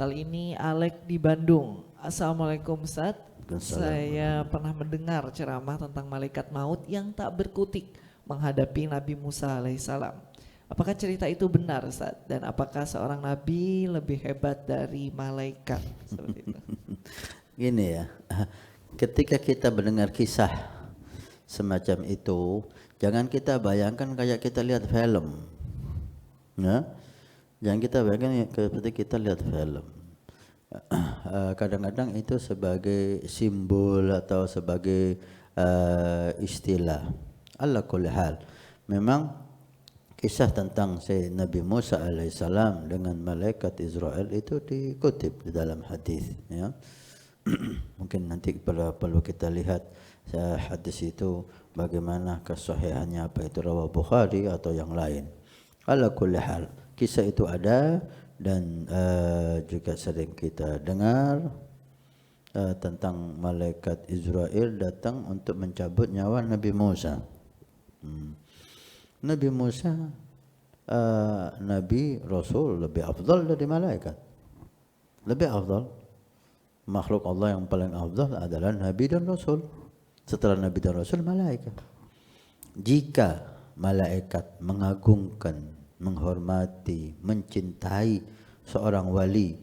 Kali ini Alek di Bandung. Assalamualaikum Ustaz. Saya pernah mendengar ceramah tentang malaikat maut yang tak berkutik menghadapi Nabi Musa alaihissalam. Apakah cerita itu benar Ustaz? Dan apakah seorang nabi lebih hebat dari malaikat? Seperti itu. Gini ya, ketika kita mendengar kisah semacam itu, jangan kita bayangkan kayak kita lihat film, ya. Jangan kita bayangkan seperti kita lihat film. Kadang-kadang itu sebagai simbol atau sebagai istilah. Ala kulli hal, memang kisah tentang Nabi Musa alaihissalam dengan malaikat Israel itu dikutip di dalam hadis, ya. Mungkin nanti perlu kita lihat hadis itu bagaimana kesahihannya, apa itu rawah Bukhari atau yang lain. Ala kulli hal, kisah itu ada dan juga sering kita dengar tentang malaikat Israel datang untuk mencabut nyawa Nabi Musa. Nabi Musa Nabi Rasul lebih afdal dari malaikat, lebih afdal. Makhluk Allah yang paling afdal adalah Nabi dan Rasul. Setelah Nabi dan Rasul, malaikat. Jika malaikat mengagungkan, menghormati, mencintai seorang wali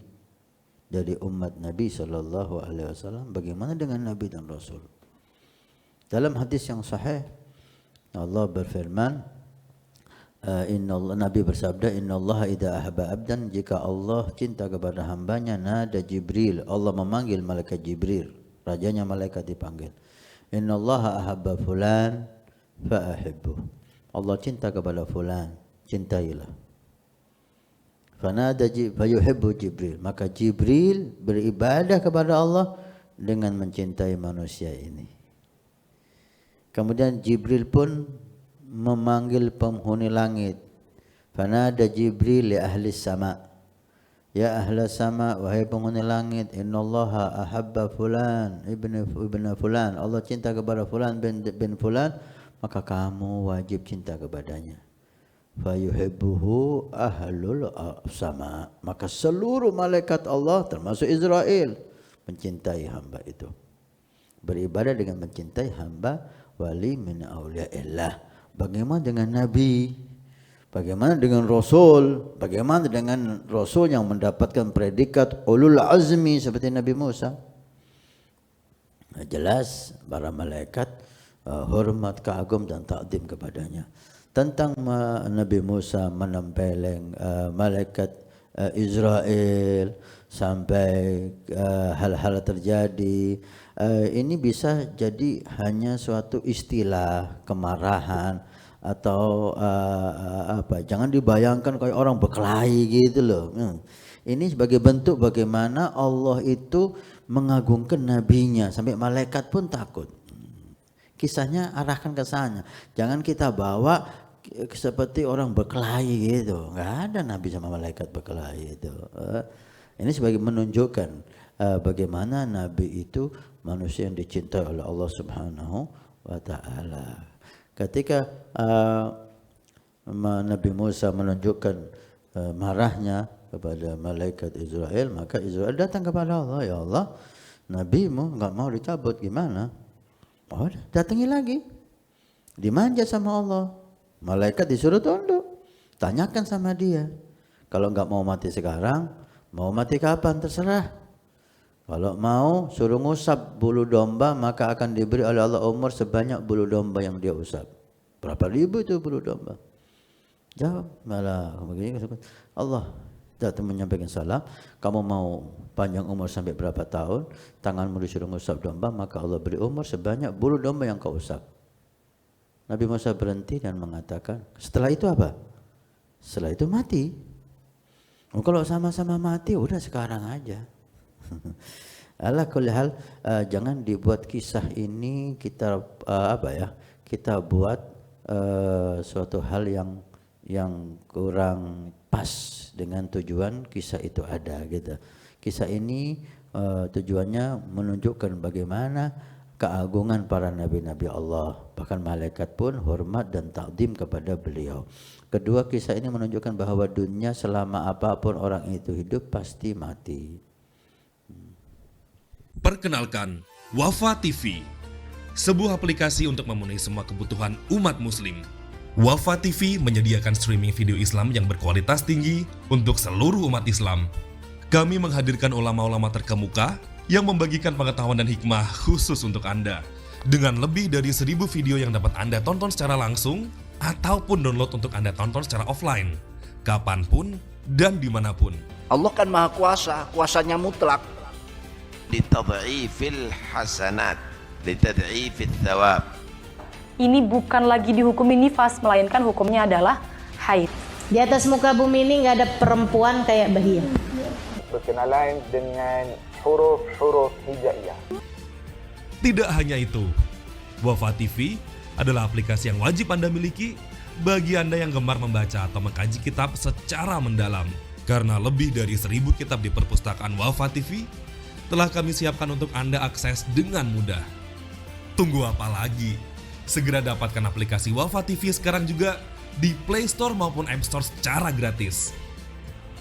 dari umat Nabi sallallahu alaihi wasallam, bagaimana dengan Nabi dan Rasul? Dalam hadis yang sahih, Allah berfirman, Nabi bersabda, innallaha idza ahabba abdan, jika Allah cinta kepada hambanya, nada Jibril, Allah memanggil malaikat Jibril, rajanya malaikat dipanggil, innallaha ahabba fulan fa ahibbu, Allah cinta kepada fulan, cintailah. Fanada fayuhibbu Jibril, maka Jibril beribadah kepada Allah dengan mencintai manusia ini. Kemudian Jibril pun memanggil penghuni langit. Fanada Jibril li ahli sama, ya ahli sama, wahai penghuni langit, innallaha ahabba fulan ibnu fulan, Allah cinta kepada fulan bin fulan, maka kamu wajib cinta kepadanya. Fayuhibbuhu ahlul sama, maka seluruh malaikat Allah termasuk Israel mencintai hamba itu, beribadah dengan mencintai hamba wali min auliyaillah. Bagaimana dengan Nabi? Bagaimana dengan Rasul? Bagaimana dengan Rasul yang mendapatkan predikat ulul azmi seperti Nabi Musa? Nah, jelas para malaikat hormat, kagum dan takdim kepadanya. Tentang Nabi Musa menempeleng malaikat Israel sampai hal-hal terjadi, ini bisa jadi hanya suatu istilah kemarahan atau apa, jangan dibayangkan kayak orang berkelahi gitu loh. Ini sebagai bentuk bagaimana Allah itu mengagungkan nabinya sampai malaikat pun takut. Kisahnya arahkan ke sana, jangan kita bawa seperti orang berkelahi gitu. Enggak ada nabi sama malaikat berkelahi itu. Ini sebagai menunjukkan bagaimana nabi itu manusia yang dicintai oleh Allah Subhanahu wa taala. Ketika Nabi Musa menunjukkan marahnya kepada malaikat Israel, maka Israel datang kepada Allah, ya Allah, nabimu enggak mau dicabut, gimana? Oh, datangi lagi. Dimanja sama Allah. Malaikat disuruh tunduk. Tanyakan sama dia. Kalau enggak mau mati sekarang, mau mati kapan, terserah. Kalau mau suruh ngusap bulu domba, maka akan diberi oleh Allah umur sebanyak bulu domba yang dia usap. Berapa ribu itu bulu domba? Jawab malah begini, Allah datang menyampaikan salam, kamu mau panjang umur sampai berapa tahun, tanganmu disuruh ngusap domba, maka Allah beri umur sebanyak bulu domba yang kau usap. Nabi Musa berhenti dan mengatakan, setelah itu apa? Setelah itu mati. Kalau sama-sama mati, udah sekarang aja. Ala kulli hal, jangan dibuat kisah ini kita kita buat suatu hal yang kurang pas dengan tujuan kisah itu ada gitu. Kisah ini tujuannya menunjukkan bagaimana keagungan para nabi-nabi Allah. Bahkan malaikat pun hormat dan takdim kepada beliau. Kedua, kisah ini menunjukkan bahwa dunia selama apapun orang itu hidup pasti mati. Perkenalkan, Wafa TV, sebuah aplikasi untuk memenuhi semua kebutuhan umat muslim. Wafa TV menyediakan streaming video Islam yang berkualitas tinggi untuk seluruh umat Islam. Kami menghadirkan ulama-ulama terkemuka yang membagikan pengetahuan dan hikmah khusus untuk Anda. Dengan lebih dari 1000 video yang dapat Anda tonton secara langsung ataupun download untuk Anda tonton secara offline, kapanpun dan dimanapun. Allah kan maha kuasa, kuasanya mutlak. litad'ifil hasanat, litad'ifil thawab. Ini bukan lagi dihukumi nifas, melainkan hukumnya adalah haid. Di atas muka bumi ini nggak ada perempuan kayak Bahia. Berkenalan dengan huruf-huruf hijaiyah. Tidak hanya itu, Wafa TV adalah aplikasi yang wajib Anda miliki bagi Anda yang gemar membaca atau mengkaji kitab secara mendalam. Karena lebih dari 1000 kitab di perpustakaan Wafa TV telah kami siapkan untuk Anda akses dengan mudah. Tunggu apa lagi? Segera dapatkan aplikasi Wafa TV sekarang juga di Play Store maupun App Store secara gratis.